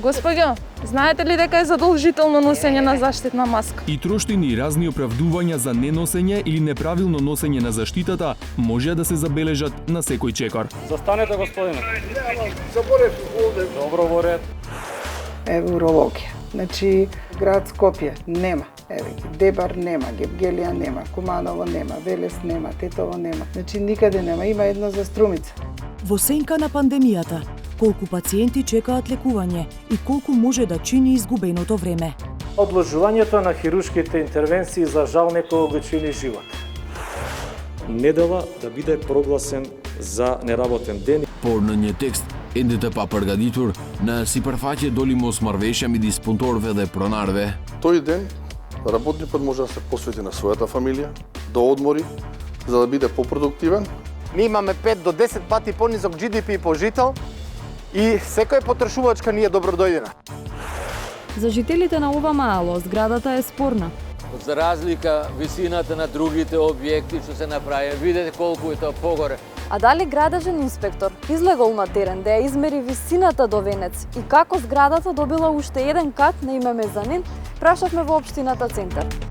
Господјо, знаете ли дека е задолжително носење на заштитна маска? И троштини и разни оправдувања за неносење или неправилно носење на заштитата може да се забележат на секој чекар. Застанете, господине. Добро во ред. Еве урологија. Значи, град Скопје нема. Еве, Дебар нема, Гевгелија нема, Куманово нема, Велес нема, Тетово нема. Значи, никаде нема. Има едно за Струмица. Во сенка на пандемијата, колку пациенти чекаат лекување и колку може да чини изгубеното време. Одложувањето на хируршките интервенции за жал некој го чини живот. Недела да биде прогласен за неработен ден. Pornë një tekst, ende të papërgatitur, në sipërfaqe doli mos marrëveshja midis punëtorëve dhe pronarëve. Тој ден работникот може да се посвети на својата фамилија, да одмори, за да биде попродуктивен. Ние имаме 5 до 10 пати понизок GDP по жител и секоја потрошувачка ни е добродојдена. За жителите на ова мало, зградата е спорна. За разлика висината на другите објекти што се направи, видете колку е тоа погоре. А дали градежен инспектор излегол на терен да ја измери висината до венец и како зградата добила уште еден кат на име мезанин, прашавме во општината Центар.